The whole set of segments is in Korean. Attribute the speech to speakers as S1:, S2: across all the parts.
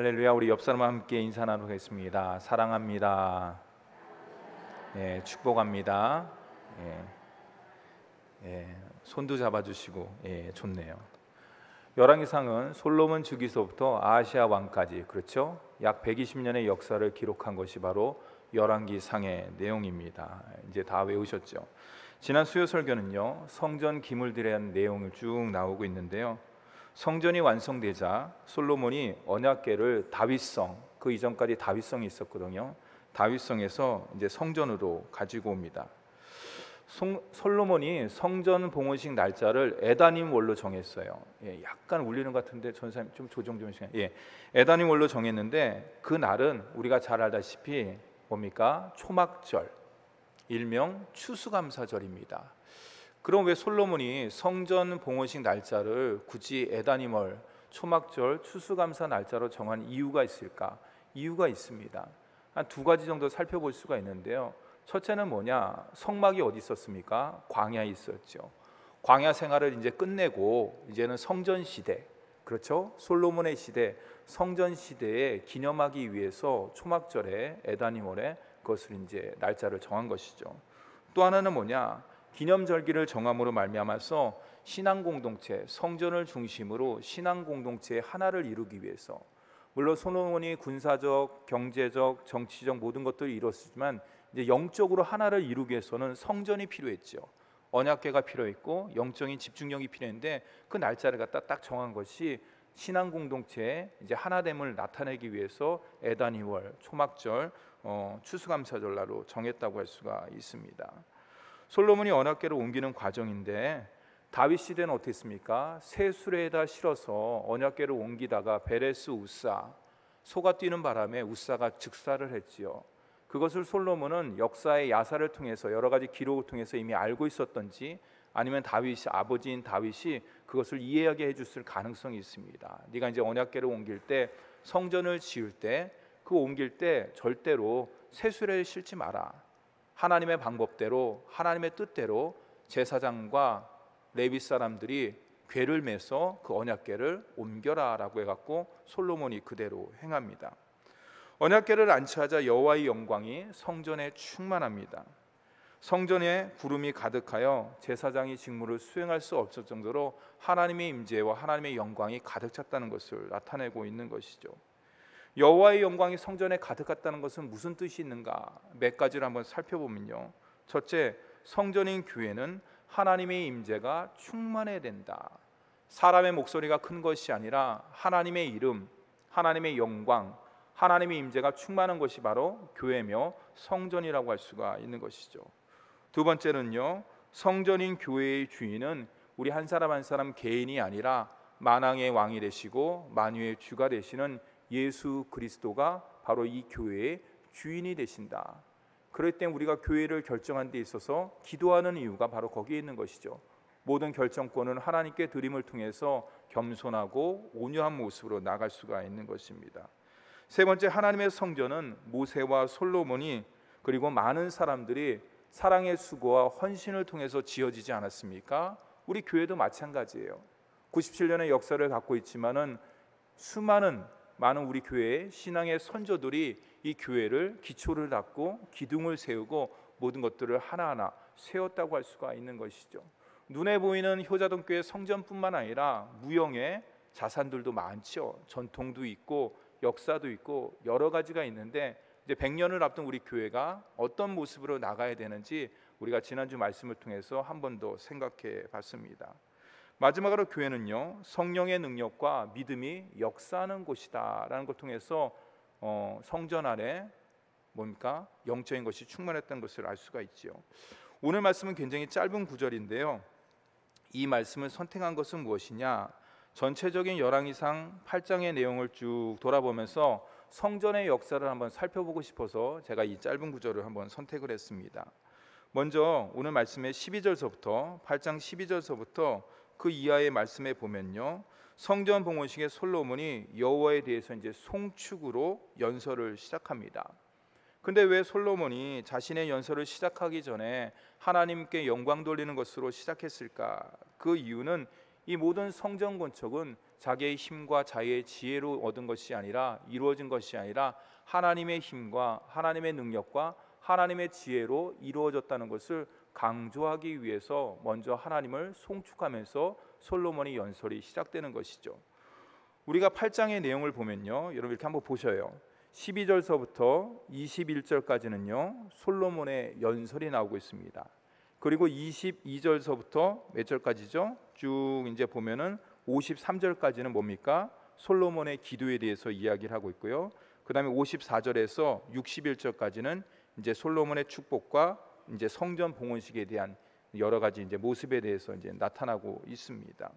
S1: 할렐루야. 우리 옆 사람과 함께 인사 나누겠습니다. 사랑합니다. 축복합니다. 손도 잡아주시고 좋네요. 열왕기상은 솔로몬 즉위서부터 아하시아 왕까지, 그렇죠? 약 120년의 역사를 기록한 것이 바로 열왕기상의 내용입니다. 이제 다 외우셨죠? 지난 수요 설교는요, 성전 기물들에 대한 내용을 쭉 나오고 있는데요, 성전이 완성되자 솔로몬이 언약궤를 다윗성, 그 이전까지 다윗성이 있었거든요. 다윗성에서 이제 성전으로 가지고 옵니다. 솔로몬이 성전 봉헌식 날짜를 에다님 월로 정했어요. 약간 울리는 것 같은데 전사님 좀 조정 좀 해주세요. 에다님 월로 정했는데 그 날은 우리가 잘 알다시피 뭡니까? 초막절, 일명 추수감사절입니다. 그럼 왜 솔로몬이 성전 봉헌식 날짜를 굳이 에다님월, 초막절, 추수감사 날짜로 정한 이유가 있을까? 이유가 있습니다. 한 두 가지 정도 살펴볼 수가 있는데요. 첫째는 뭐냐? 성막이 어디 있었습니까? 광야에 있었죠. 광야 생활을 이제 끝내고 이제는 성전 시대, 그렇죠? 솔로몬의 시대, 성전 시대에 기념하기 위해서 초막절에 에다님월에 그것을 이제 날짜를 정한 것이죠. 또 하나는 뭐냐? 기념절기를 정함으로 말미암아서 신앙 공동체, 성전을 중심으로 신앙 공동체의 하나를 이루기 위해서, 물론 솔로몬이 군사적, 경제적, 정치적 모든 것들을 이뤘지만 이제 영적으로 하나를 이루기 위해서는 성전이 필요했죠. 언약궤가 필요했고 영적인 집중력이 필요했는데 그 날짜를 갖다 딱 정한 것이 신앙 공동체의 이제 하나됨을 나타내기 위해서 에다니월, 초막절, 추수감사절로 정했다고 할 수가 있습니다. 솔로몬이 언약궤를 옮기는 과정인데 다윗 시대는 어땠습니까? 새 수레에다 실어서 언약궤를 옮기다가 베레스 우사, 소가 뛰는 바람에 우사가 즉사를 했지요. 그것을 솔로몬은 역사의 야사를 통해서 여러 가지 기록을 통해서 이미 알고 있었던지, 아니면 다윗이, 아버지인 다윗이 그것을 이해하게 해줬을 가능성이 있습니다. 네가 이제 언약궤를 옮길 때, 성전을 지을 때, 그 옮길 때 절대로 새 수레를 실지 마라. 하나님의 방법대로, 하나님의 뜻대로 제사장과 레위 사람들이 궤를 매서 그 언약궤를 옮겨라라고 해갖고 솔로몬이 그대로 행합니다. 언약궤를 안치하자 여호와의 영광이 성전에 충만합니다. 성전에 구름이 가득하여 제사장이 직무를 수행할 수 없을 정도로 하나님의 임재와 하나님의 영광이 가득 찼다는 것을 나타내고 있는 것이죠. 여호와의 영광이 성전에 가득했다는 것은 무슨 뜻이 있는가? 몇 가지를 한번 살펴보면요, 첫째, 성전인 교회는 하나님의 임재가 충만해야 된다. 사람의 목소리가 큰 것이 아니라 하나님의 이름, 하나님의 영광, 하나님의 임재가 충만한 것이 바로 교회며 성전이라고 할 수가 있는 것이죠. 두 번째는요, 성전인 교회의 주인은 우리 한 사람 한 사람 개인이 아니라 만왕의 왕이 되시고 만유의 주가 되시는 예수 그리스도가 바로 이 교회의 주인이 되신다. 그럴 때 우리가 교회를 결정한 데 있어서 기도하는 이유가 바로 거기에 있는 것이죠. 모든 결정권은 하나님께 드림을 통해서 겸손하고 온유한 모습으로 나갈 수가 있는 것입니다. 세 번째, 하나님의 성전은 모세와 솔로몬이 그리고 많은 사람들이 사랑의 수고와 헌신을 통해서 지어지지 않았습니까? 우리 교회도 마찬가지예요. 97년의 역사를 갖고 있지만은 많은 우리 교회의 신앙의 선조들이 이 교회를 기초를 닦고 기둥을 세우고 모든 것들을 하나하나 세웠다고 할 수가 있는 것이죠. 눈에 보이는 효자동교회 성전뿐만 아니라 무형의 자산들도 많죠. 전통도 있고 역사도 있고 여러 가지가 있는데, 이제 100년을 앞둔 우리 교회가 어떤 모습으로 나가야 되는지 우리가 지난주 말씀을 통해서 한 번 더 생각해 봤습니다. 마지막으로 교회는요, 성령의 능력과 믿음이 역사하는 곳이다라는 걸 통해서 성전 안에 뭡니까? 영적인 것이 충만했다는 것을 알 수가 있죠. 오늘 말씀은 굉장히 짧은 구절인데요, 이 말씀을 선택한 것은 무엇이냐? 전체적인 열왕기상 8장의 내용을 쭉 돌아보면서 성전의 역사를 한번 살펴보고 싶어서 제가 이 짧은 구절을 한번 선택을 했습니다. 먼저 오늘 말씀의 12절서부터 8장 12절서부터 그 이하의 말씀에 보면요, 성전 봉헌식에 솔로몬이 여호와에 대해서 이제 송축으로 연설을 시작합니다. 근데 왜 솔로몬이 자신의 연설을 시작하기 전에 하나님께 영광 돌리는 것으로 시작했을까? 그 이유는 이 모든 성전 건축은 자기의 힘과 자기의 지혜로 얻은 것이 아니라, 이루어진 것이 아니라 하나님의 힘과 하나님의 능력과 하나님의 지혜로 이루어졌다는 것을 강조하기 위해서 먼저 하나님을 송축하면서 솔로몬의 연설이 시작되는 것이죠. 우리가 8장의 내용을 보면요, 여러분 이렇게 한번 보셔요. 12절서부터 21절까지는요 솔로몬의 연설이 나오고 있습니다. 그리고 22절서부터 몇 절까지죠? 쭉 이제 보면은 53절까지는 뭡니까? 솔로몬의 기도에 대해서 이야기를 하고 있고요. 그 다음에 54절에서 61절까지는 이제 솔로몬의 축복과 이제 성전 봉헌식에 대한 여러 가지 이제 모습에 대해서 이제 나타나고 있습니다.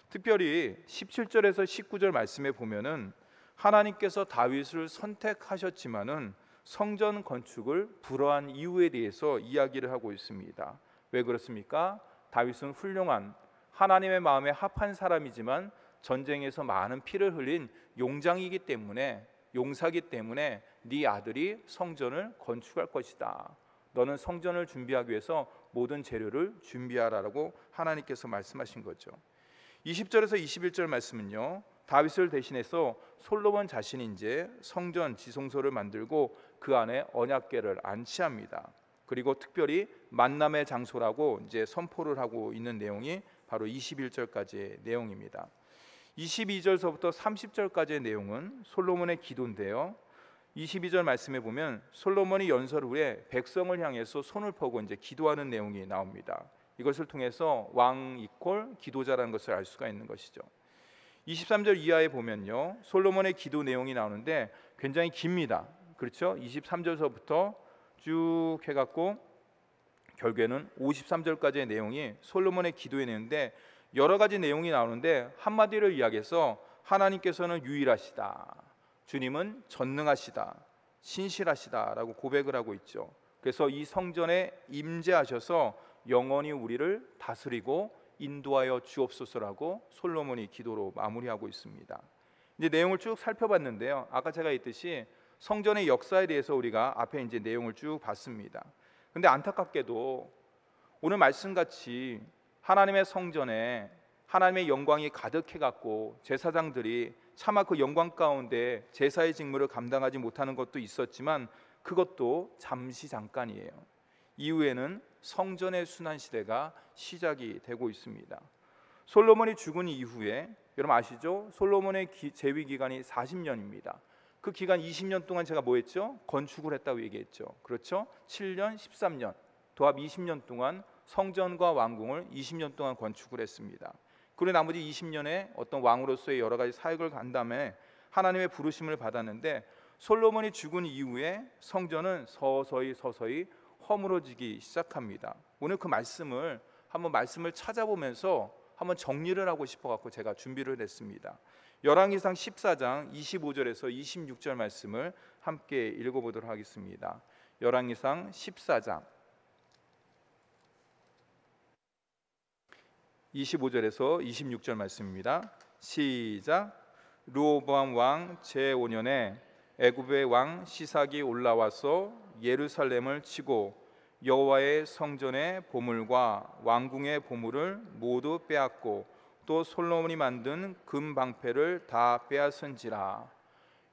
S1: 특별히 17절에서 19절 말씀에 보면은 하나님께서 다윗을 선택하셨지만은 성전 건축을 불허한 이유에 대해서 이야기를 하고 있습니다. 왜 그렇습니까? 다윗은 훌륭한 하나님의 마음에 합한 사람이지만 전쟁에서 많은 피를 흘린 용장이기 때문에, 용사기 때문에 네 아들이 성전을 건축할 것이다. 너는 성전을 준비하기 위해서 모든 재료를 준비하라라고 하나님께서 말씀하신 거죠. 20절에서 21절 말씀은요, 다윗을 대신해서 솔로몬 자신이 이제 성전 지성소를 만들고 그 안에 언약궤를 안치합니다. 그리고 특별히 만남의 장소라고 이제 선포를 하고 있는 내용이 바로 21절까지의 내용입니다. 22절서부터 30절까지의 내용은 솔로몬의 기도인데요. 22절 말씀에 보면 솔로몬이 연설 후에 백성을 향해서 손을 펴고 이제 기도하는 내용이 나옵니다. 이것을 통해서 왕 이퀄 기도자라는 것을 알 수가 있는 것이죠. 23절 이하에 보면요, 솔로몬의 기도 내용이 나오는데 굉장히 깁니다. 그렇죠? 23절서부터 쭉 해갖고 결국에는 53절까지의 내용이 솔로몬의 기도에 내는데 여러 가지 내용이 나오는데 한마디로 이야기해서 하나님께서는 유일하시다, 주님은 전능하시다, 신실하시다라고 고백을 하고 있죠. 그래서 이 성전에 임재하셔서 영원히 우리를 다스리고 인도하여 주옵소서라고 솔로몬이 기도로 마무리하고 있습니다. 이제 내용을 쭉 살펴봤는데요, 아까 제가 했듯이 성전의 역사에 대해서 우리가 앞에 이제 내용을 쭉 봤습니다. 근데 안타깝게도 오늘 말씀같이 하나님의 성전에 하나님의 영광이 가득해 갖고 제사장들이 차마 그 영광 가운데 제사의 직무를 감당하지 못하는 것도 있었지만 그것도 잠시 잠깐이에요. 이후에는 성전의 순환 시대가 시작이 되고 있습니다. 솔로몬이 죽은 이후에 여러분 아시죠? 솔로몬의 재위 기간이 40년입니다. 그 기간 20년 동안 제가 뭐 했죠? 건축을 했다고 얘기했죠. 그렇죠? 7년, 13년, 도합 20년 동안 성전과 왕궁을 20년 동안 건축을 했습니다. 그리고 나머지 20년에 어떤 왕으로서의 여러 가지 사역을 간 다음에 하나님의 부르심을 받았는데 솔로몬이 죽은 이후에 성전은 서서히 허물어지기 시작합니다. 오늘 그 말씀을 찾아보면서 한번 정리를 하고 싶어 갖고 제가 준비를 했습니다. 열왕기상 14장 25절에서 26절 말씀을 함께 읽어보도록 하겠습니다. 열왕기상 14장 25절에서 26절 말씀입니다. 시작. 르호보암 왕 제5년에 애굽의 왕 시삭이 올라와서 예루살렘을 치고 여호와의 성전의 보물과 왕궁의 보물을 모두 빼앗고 또 솔로몬이 만든 금 방패를 다 빼앗은지라.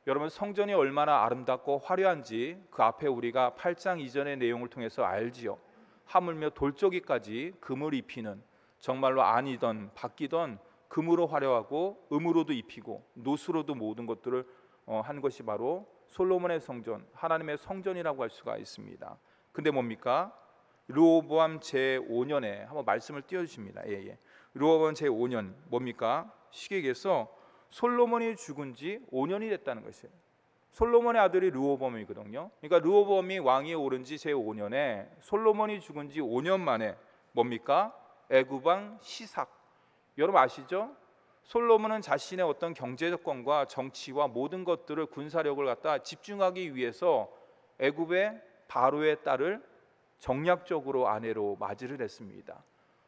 S1: 여러분 성전이 얼마나 아름답고 화려한지 그 앞에 우리가 8장 이전의 내용을 통해서 알지요. 하물며 돌조기까지 금을 입히는, 정말로 아니던 바뀌던 금으로 화려하고 음으로도 입히고 노수로도 모든 것들을 한 것이 바로 솔로몬의 성전, 하나님의 성전이라고 할 수가 있습니다. 근데 뭡니까? 르호보암 제5년에 한번 말씀을 띄워주십니다. 르호보암 제5년 뭡니까? 시기에서 솔로몬이 죽은 지 5년이 됐다는 것이에요. 솔로몬의 아들이 르호보암이거든요. 그러니까 르호보암이 왕위에 오른 지 제5년에 솔로몬이 죽은 지 5년 만에 뭡니까? 애굽 왕 시삭. 여러분 아시죠? 솔로몬은 자신의 어떤 경제조건과 정치와 모든 것들을 군사력을 갖다 집중하기 위해서 애굽의 바로의 딸을 정략적으로 아내로 맞이를 했습니다.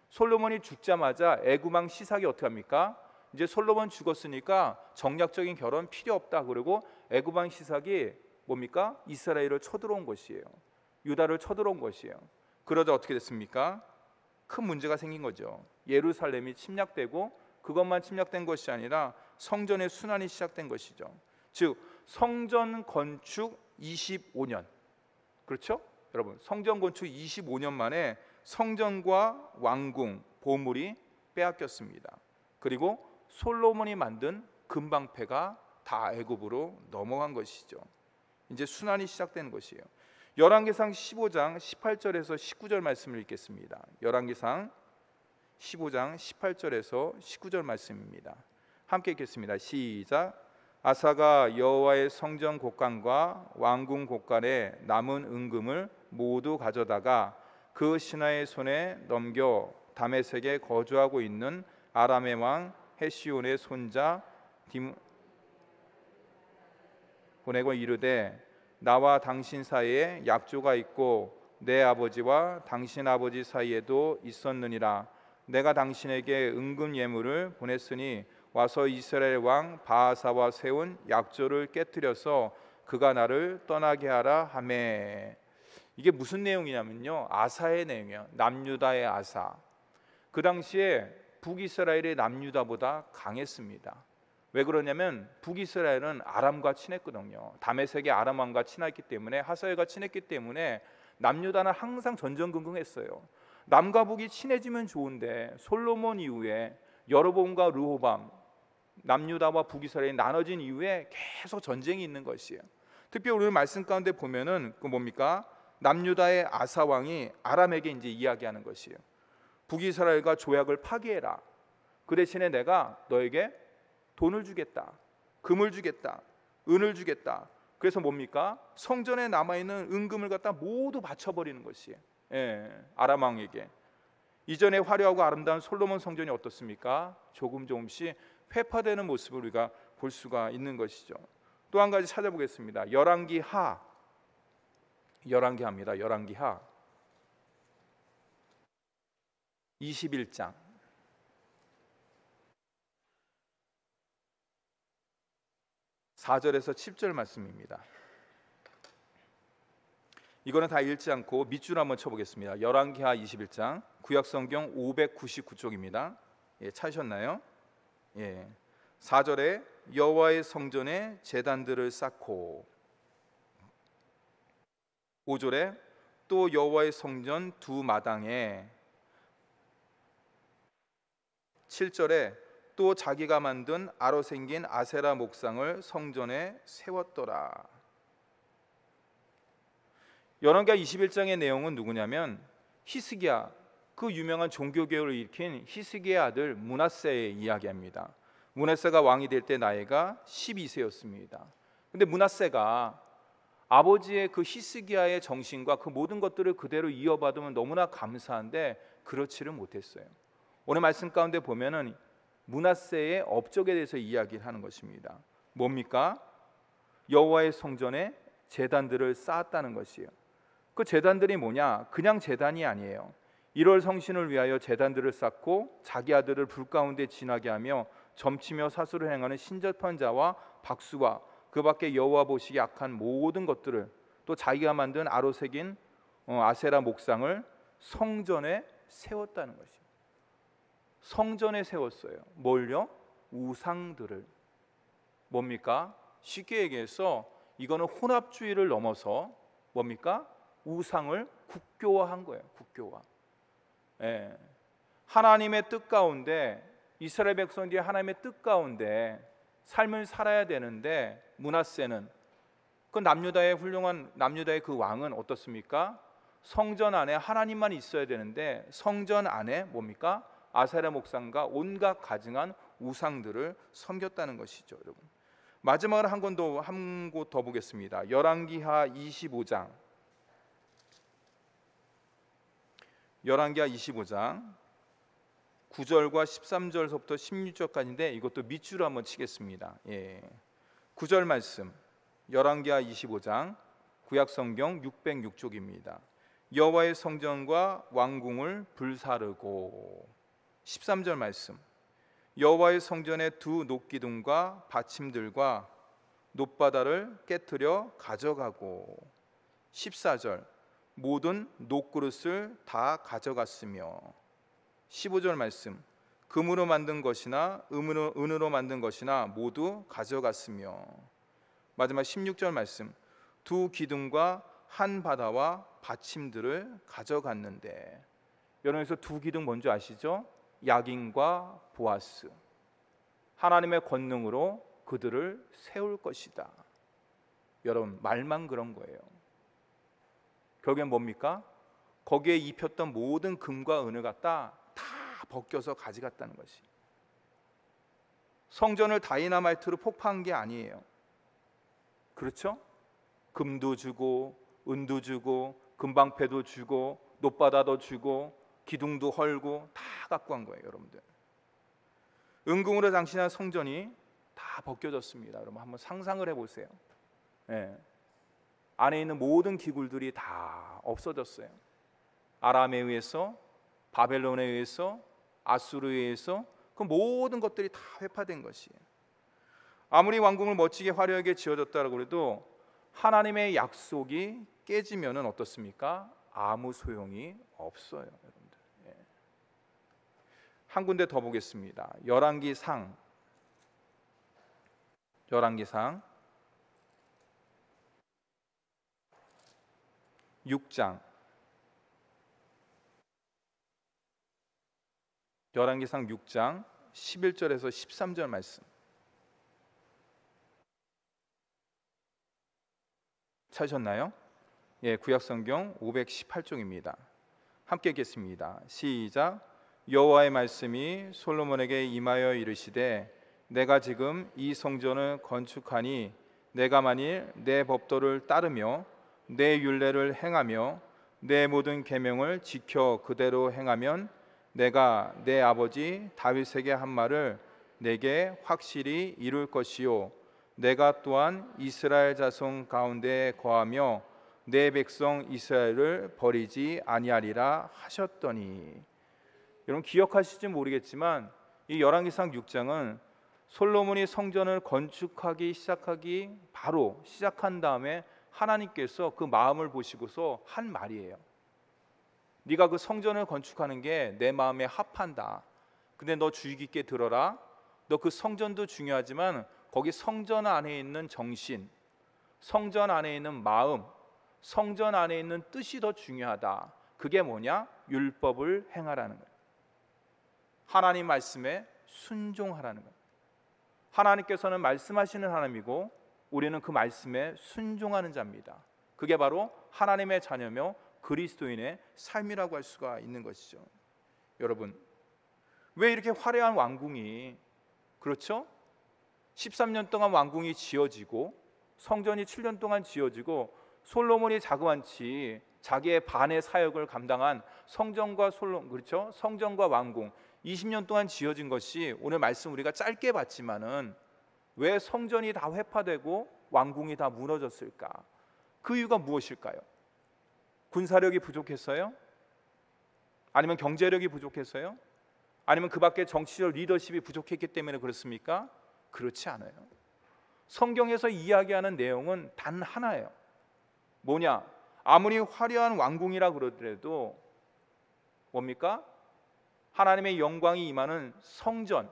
S1: 솔로몬이 죽자마자 애굽 왕 시삭이 어떻게 합니까? 이제 솔로몬 죽었으니까 정략적인 결혼 필요 없다. 그리고 애굽 왕 시삭이 뭡니까? 이스라엘을 쳐들어온 것이에요. 유다를 쳐들어온 것이에요. 그러자 어떻게 됐습니까? 큰 문제가 생긴 거죠. 예루살렘이 침략되고 그것만 침략된 것이 아니라 성전의 순환이 시작된 것이죠. 즉 성전 건축 25년, 그렇죠? 여러분, 성전 건축 25년 만에 성전과 왕궁, 보물이 빼앗겼습니다. 그리고 솔로몬이 만든 금방패가 다 애굽으로 넘어간 것이죠. 이제 순환이 시작되는 것이에요. 열왕기상 15장 18절에서 19절 말씀을 읽겠습니다. 열왕기상 15장 18절에서 19절 말씀입니다. 함께 읽겠습니다. 시작. 아사가 여호와의 성전 곳간과 왕궁 곳간에 남은 은금을 모두 가져다가 그 신하의 손에 넘겨 다메섹에 거주하고 있는 아람의 왕 헤시온의 손자 보내고 이르되 나와 당신 사이에 약조가 있고 내 아버지와 당신 아버지 사이에도 있었느니라. 내가 당신에게 은금 예물을 보냈으니 와서 이스라엘 왕 바하사와 세운 약조를 깨뜨려서 그가 나를 떠나게 하라 하매. 이게 무슨 내용이냐면요, 아사의 내용이에요. 남유다의 아사. 그 당시에 북이스라엘이 남유다보다 강했습니다. 왜 그러냐면 북이스라엘은 아람과 친했거든요. 다메섹의 아람 왕과 친했기 때문에, 하사엘과 친했기 때문에 남유다는 항상 전전긍긍했어요. 남과 북이 친해지면 좋은데 솔로몬 이후에 여로보암과 르호밤, 남유다와 북이스라엘이 나눠진 이후에 계속 전쟁이 있는 것이에요. 특히 오늘 말씀 가운데 보면은 그 뭡니까? 남유다의 아사 왕이 아람에게 이제 이야기하는 것이에요. 북이스라엘과 조약을 파기해라. 그 대신에 내가 너에게 돈을 주겠다, 금을 주겠다, 은을 주겠다. 그래서 뭡니까? 성전에 남아있는 은금을 갖다 모두 바쳐버리는 것이에요. 아람 왕에게. 이전에 화려하고 아름다운 솔로몬 성전이 어떻습니까? 조금씩 회파되는 모습을 우리가 볼 수가 있는 것이죠. 또 한 가지 찾아보겠습니다. 열왕기하입니다. 열왕기하 21장 4절에서 7절 말씀입니다. 이거는 다 읽지 않고 밑줄 한번 쳐보겠습니다. 열왕기하 21장 구약성경 599쪽입니다. 찾으셨나요? 4절에 여호와의 성전에 제단들을 쌓고, 5절에 또 여호와의 성전 두 마당에, 7절에 또 자기가 만든 아로 생긴 아세라 목상을 성전에 세웠더라. 열왕기하 21장의 내용은 누구냐면 히스기야, 그 유명한 종교개혁을 일으킨 히스기야의 아들 므낫세의 이야기합니다. 므낫세가 왕이 될 때 나이가 12세였습니다. 근데 므낫세가 아버지의 그 히스기야의 정신과 그 모든 것들을 그대로 이어받으면 너무나 감사한데 그렇지를 못했어요. 오늘 말씀 가운데 보면은 므낫세의 업적에 대해서 이야기를 하는 것입니다. 뭡니까? 여호와의 성전에 제단들을 쌓았다는 것이에요. 그 제단들이 뭐냐? 그냥 제단이 아니에요. 1월 성신을 위하여 제단들을 쌓고 자기 아들을 불 가운데 지나게 하며 점치며 사수를 행하는 신접한 자와 박수와 그 밖에 여호와 보시기 악한 모든 것들을, 또 자기가 만든 아로 새긴 아세라 목상을 성전에 세웠다는 것이에요. 성전에 세웠어요. 뭘요? 우상들을. 뭡니까? 쉽게 얘기해서 이거는 혼합주의를 넘어서 뭡니까? 우상을 국교화한 거예요. 국교화. 하나님의 뜻 가운데, 이스라엘 백성들이 하나님의 뜻 가운데 삶을 살아야 되는데, 므낫세는 그 남유다의 훌륭한 남유다의 그 왕은 어떻습니까? 성전 안에 하나님만 있어야 되는데 성전 안에 뭡니까? 아세라 목상과 온갖 가증한 우상들을 섬겼다는 것이죠, 여러분. 마지막으로 한 곳 더 보겠습니다. 열왕기하 25장. 열왕기하 25장 9절과 13절부터 16절까지인데 이것도 밑줄을 한번 치겠습니다. 9절 말씀. 열왕기하 25장 구약성경 606쪽입니다. 여호와의 성전과 왕궁을 불사르고. 13절 말씀. 여호와의 성전의 두 녹기둥과 받침들과 놋바다를 깨뜨려 가져가고. 14절. 모든 녹그릇을 다 가져갔으며. 15절 말씀. 금으로 만든 것이나 은으로 만든 것이나 모두 가져갔으며. 마지막 16절 말씀, 두 기둥과 한 바다와 받침들을 가져갔는데. 여러분에서 두 기둥 뭔지 아시죠? 야긴과 보아스. 하나님의 권능으로 그들을 세울 것이다. 여러분, 말만 그런 거예요. 결국엔 뭡니까? 거기에 입혔던 모든 금과 은을 갖다 다 벗겨서 가져갔다는 것이. 성전을 다이나마이트로 폭파한 게 아니에요. 그렇죠? 금도 주고 은도 주고 금방패도 주고 놋바다도 주고 기둥도 헐고 다 갖고 간 거예요, 여러분들. 은금으로 장신한 성전이 다 벗겨졌습니다. 여러분 한번 상상을 해보세요. 예. 안에 있는 모든 기굴들이 다 없어졌어요. 아람에 의해서, 바벨론에 의해서, 아수르에 의해서 그 모든 것들이 다 회파된 것이에요. 아무리 왕궁을 멋지게 화려하게 지어졌다고 해도 하나님의 약속이 깨지면은 어떻습니까? 아무 소용이 없어요, 여러분들. 예. 한 군데 더 보겠습니다. 열왕기상 6장. 열왕기상 6장 11절에서 13절 말씀. 찾으셨나요? 예, 구약성경 518쪽입니다. 함께 읽겠습니다. 시작. 여호와의 말씀이 솔로몬에게 임하여 이르시되 내가 지금 이 성전을 건축하니 내가 만일 내 법도를 따르며 내 율례를 행하며 내 모든 계명을 지켜 그대로 행하면 내가 내 아버지 다윗에게 한 말을 내게 확실히 이룰 것이요 내가 또한 이스라엘 자손 가운데 거하며 내 백성 이스라엘을 버리지 아니하리라 하셨더니. 여러분 기억하실지 모르겠지만 이 열왕기상 6장은 솔로몬이 성전을 건축하기 바로 시작한 다음에 하나님께서 그 마음을 보시고서 한 말이에요. 네가 그 성전을 건축하는 게 내 마음에 합한다. 근데 너 주의 깊게 들어라. 너 그 성전도 중요하지만 거기 성전 안에 있는 정신, 성전 안에 있는 마음, 성전 안에 있는 뜻이 더 중요하다. 그게 뭐냐? 율법을 행하라는 거예요. 하나님 말씀에 순종하라는 거예요. 하나님께서는 말씀하시는 하나님이고 우리는 그 말씀에 순종하는 자입니다. 그게 바로 하나님의 자녀며 그리스도인의 삶이라고 할 수가 있는 것이죠. 여러분, 왜 이렇게 화려한 왕궁이, 그렇죠? 13년 동안 왕궁이 지어지고 성전이 7년 동안 지어지고 솔로몬이 자그만치 자기의 반의 사역을 감당한 성전과 그렇죠? 성전과 왕궁 20년 동안 지어진 것이 오늘 말씀 우리가 짧게 봤지만은 왜 성전이 다 회파되고 왕궁이 다 무너졌을까? 그 이유가 무엇일까요? 군사력이 부족했어요? 아니면 경제력이 부족했어요? 아니면 그 밖에 정치적 리더십이 부족했기 때문에 그렇습니까? 그렇지 않아요. 성경에서 이야기하는 내용은 단 하나예요. 뭐냐? 아무리 화려한 왕궁이라 그러더라도 뭡니까? 하나님의 영광이 임하는 성전,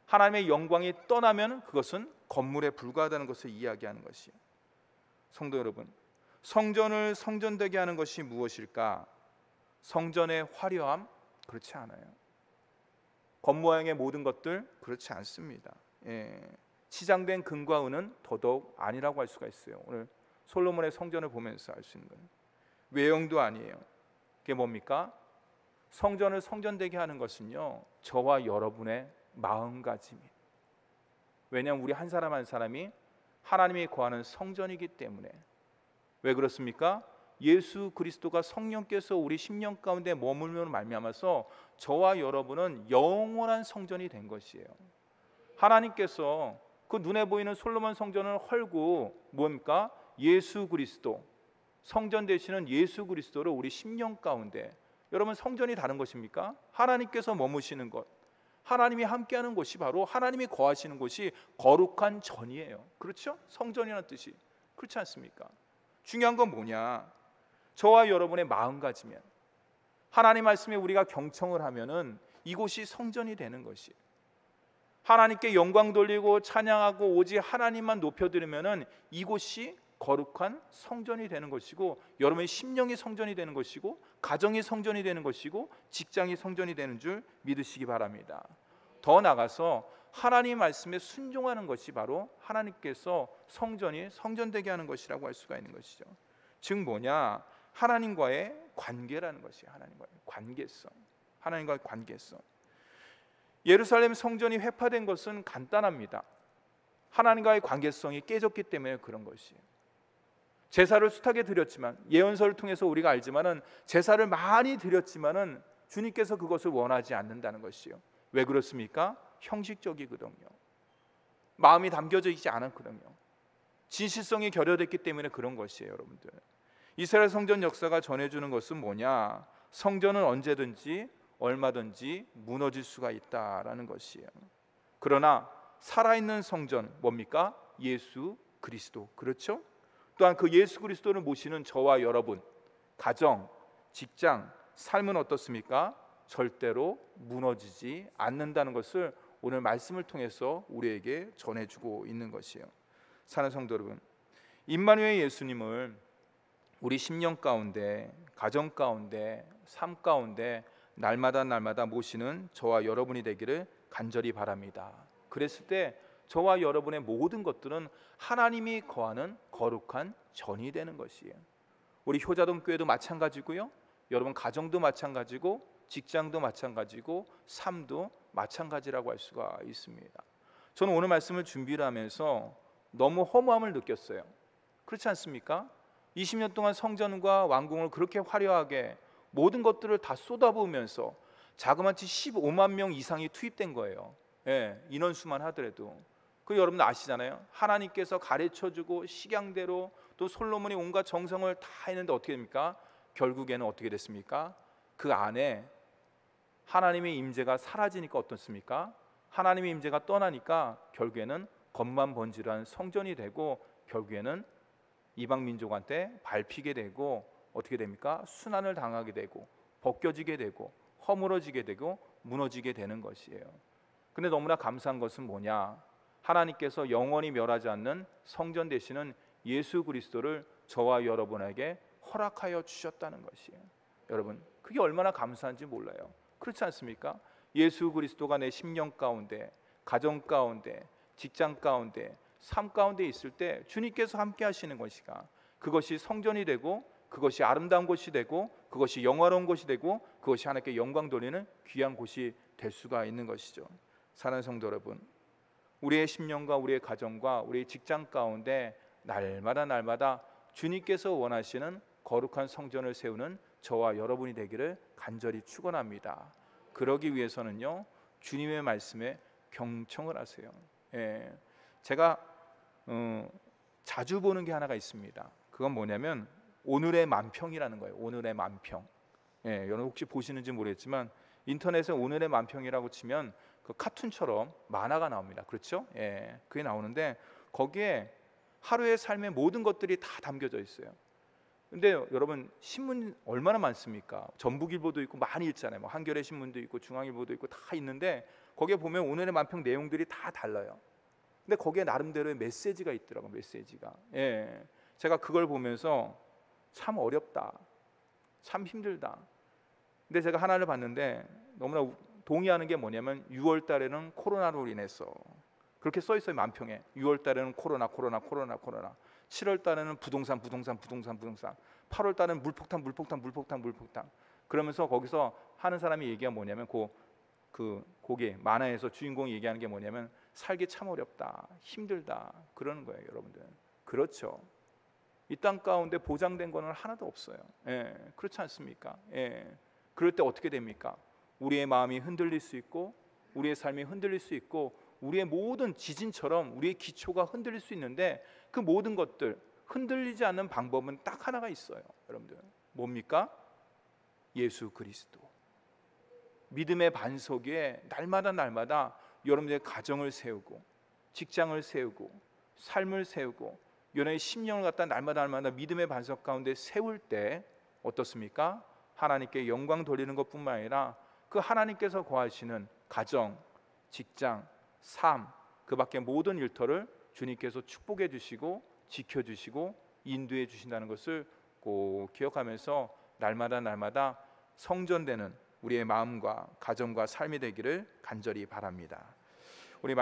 S1: 하나님의 영광이 떠나면 그것은 건물에 불과하다는 것을 이야기하는 것이에요. 성도 여러분, 성전을 성전되게 하는 것이 무엇일까? 성전의 화려함? 그렇지 않아요. 겉모양의 모든 것들? 그렇지 않습니다. 예. 치장된 금과 은은 더더욱 아니라고 할 수가 있어요. 오늘 솔로몬의 성전을 보면서 알 수 있는 거예요. 외형도 아니에요. 그게 뭡니까? 성전을 성전되게 하는 것은요, 저와 여러분의 마음가짐이에요. 왜냐하면 우리 한 사람 한 사람이 하나님이 거하는 성전이기 때문에. 왜 그렇습니까? 예수 그리스도가 성령께서 우리 심령 가운데 머물면 말미암아서 저와 여러분은 영원한 성전이 된 것이에요. 하나님께서 그 눈에 보이는 솔로몬 성전을 헐고 뭡니까? 예수 그리스도, 성전 되시는 예수 그리스도를 우리 심령 가운데. 여러분, 성전이 다른 것입니까? 하나님께서 머무시는 것, 하나님이 함께하는 곳이 바로 하나님이 거하시는 곳이 거룩한 전이에요. 그렇죠? 성전이라는 뜻이. 그렇지 않습니까? 중요한 건 뭐냐? 저와 여러분의 마음가짐이면, 하나님 말씀에 우리가 경청을 하면은 이곳이 성전이 되는 것이, 하나님께 영광 돌리고 찬양하고 오직 하나님만 높여드리면은 이곳이 거룩한 성전이 되는 것이고, 여러분의 심령이 성전이 되는 것이고, 가정이 성전이 되는 것이고, 직장이 성전이 되는 줄 믿으시기 바랍니다. 더 나아가서 하나님 말씀에 순종하는 것이 바로 하나님께서 성전이 성전되게 하는 것이라고 할 수가 있는 것이죠. 즉 뭐냐, 하나님과의 관계라는 것이에요. 하나님과의 관계성, 하나님과의 관계성. 예루살렘 성전이 회파된 것은 간단합니다. 하나님과의 관계성이 깨졌기 때문에 그런 것이에요. 제사를 숱하게 드렸지만, 예언서를 통해서 우리가 알지만은 제사를 많이 드렸지만은 주님께서 그것을 원하지 않는다는 것이에요. 왜 그렇습니까? 형식적이거든요. 마음이 담겨져 있지 않았거든요. 진실성이 결여됐기 때문에 그런 것이에요. 여러분들, 이스라엘 성전 역사가 전해주는 것은 뭐냐, 성전은 언제든지 얼마든지 무너질 수가 있다라는 것이에요. 그러나 살아있는 성전 뭡니까? 예수 그리스도. 그렇죠? 또한 그 예수 그리스도를 모시는 저와 여러분, 가정, 직장, 삶은 어떻습니까? 절대로 무너지지 않는다는 것을 오늘 말씀을 통해서 우리에게 전해주고 있는 것이에요. 사랑하는 성도 여러분, 임마누엘 예수님을 우리 심령 가운데, 가정 가운데, 삶 가운데 날마다 모시는 저와 여러분이 되기를 간절히 바랍니다. 그랬을 때 저와 여러분의 모든 것들은 하나님이 거하는 거룩한 전이 되는 것이에요. 우리 효자동 교회도 마찬가지고요, 여러분 가정도 마찬가지고, 직장도 마찬가지고, 삶도 마찬가지라고 할 수가 있습니다. 저는 오늘 말씀을 준비를 하면서 너무 허무함을 느꼈어요. 그렇지 않습니까? 20년 동안 성전과 왕궁을 그렇게 화려하게 모든 것들을 다 쏟아부으면서 자그마치 15만 명 이상이 투입된 거예요. 예, 인원수만 하더라도. 그 여러분 아시잖아요. 하나님께서 가르쳐주고 식양대로 또 솔로몬이 온갖 정성을 다 했는데 어떻게 됩니까? 결국에는 어떻게 됐습니까? 그 안에 하나님의 임재가 사라지니까 어떻습니까? 하나님의 임재가 떠나니까 결국에는 겉만 번지르한 성전이 되고, 결국에는 이방 민족한테 밟히게 되고, 어떻게 됩니까? 순환을 당하게 되고, 벗겨지게 되고, 허물어지게 되고, 무너지게 되는 것이에요. 근데 너무나 감사한 것은 뭐냐, 하나님께서 영원히 멸하지 않는 성전 되시는 예수 그리스도를 저와 여러분에게 허락하여 주셨다는 것이에요. 여러분, 그게 얼마나 감사한지 몰라요. 그렇지 않습니까? 예수 그리스도가 내 심령 가운데, 가정 가운데, 직장 가운데, 삶 가운데 있을 때 주님께서 함께 하시는 것이가, 그것이 성전이 되고, 그것이 아름다운 곳이 되고, 그것이 영화로운 곳이 되고, 그것이 하나님께 영광 돌리는 귀한 곳이 될 수가 있는 것이죠. 사랑하는 성도 여러분, 우리의 심령과 우리의 가정과 우리의 직장 가운데 날마다 주님께서 원하시는 거룩한 성전을 세우는 저와 여러분이 되기를 간절히 축원합니다. 그러기 위해서는요, 주님의 말씀에 경청을 하세요. 예, 제가 자주 보는 게 하나가 있습니다. 그건 뭐냐면 오늘의 만평이라는 거예요. 오늘의 만평. 예, 여러분 혹시 보시는지 모르겠지만 인터넷에 오늘의 만평이라고 치면 그 카툰처럼 만화가 나옵니다. 그렇죠? 예, 그게 나오는데 거기에 하루의 삶의 모든 것들이 다 담겨져 있어요. 근데 여러분 신문 얼마나 많습니까? 전북일보도 있고 많이 읽잖아요. 뭐 한겨레 신문도 있고 중앙일보도 있고 다 있는데 거기에 보면 오늘의 만평 내용들이 다 달라요. 근데 거기에 나름대로의 메시지가 있더라고요. 메시지가. 예, 제가 그걸 보면서 참 어렵다, 참 힘들다. 근데 제가 하나를 봤는데 너무나 동의하는 게 뭐냐면 6월 달에는 코로나로 인해서 그렇게 써 있어요. 만평에 6월 달에는 코로나 7월 달에는 부동산 8월 달에는 물폭탄 그러면서 거기서 하는 사람이 얘기가 뭐냐면 거기 만화에서 주인공이 얘기하는 게 뭐냐면 살기 참 어렵다, 힘들다 그러는 거예요. 여러분들 그렇죠. 이 땅 가운데 보장된 거는 하나도 없어요. 예, 그렇지 않습니까? 예, 그럴 때 어떻게 됩니까? 우리의 마음이 흔들릴 수 있고, 우리의 삶이 흔들릴 수 있고, 우리의 모든 지진처럼 우리의 기초가 흔들릴 수 있는데 그 모든 것들 흔들리지 않는 방법은 딱 하나가 있어요. 여러분들 뭡니까? 예수 그리스도. 믿음의 반석 위에 날마다 여러분들의 가정을 세우고, 직장을 세우고, 삶을 세우고, 여러분의 심령을 갖다 날마다 믿음의 반석 가운데 세울 때 어떻습니까? 하나님께 영광 돌리는 것뿐만 아니라 그 하나님께서 거하시는 가정, 직장, 삶, 그 밖에 모든 일터를 주님께서 축복해 주시고 지켜주시고 인도해 주신다는 것을 꼭 기억하면서 날마다 성전되는 우리의 마음과 가정과 삶이 되기를 간절히 바랍니다. 우리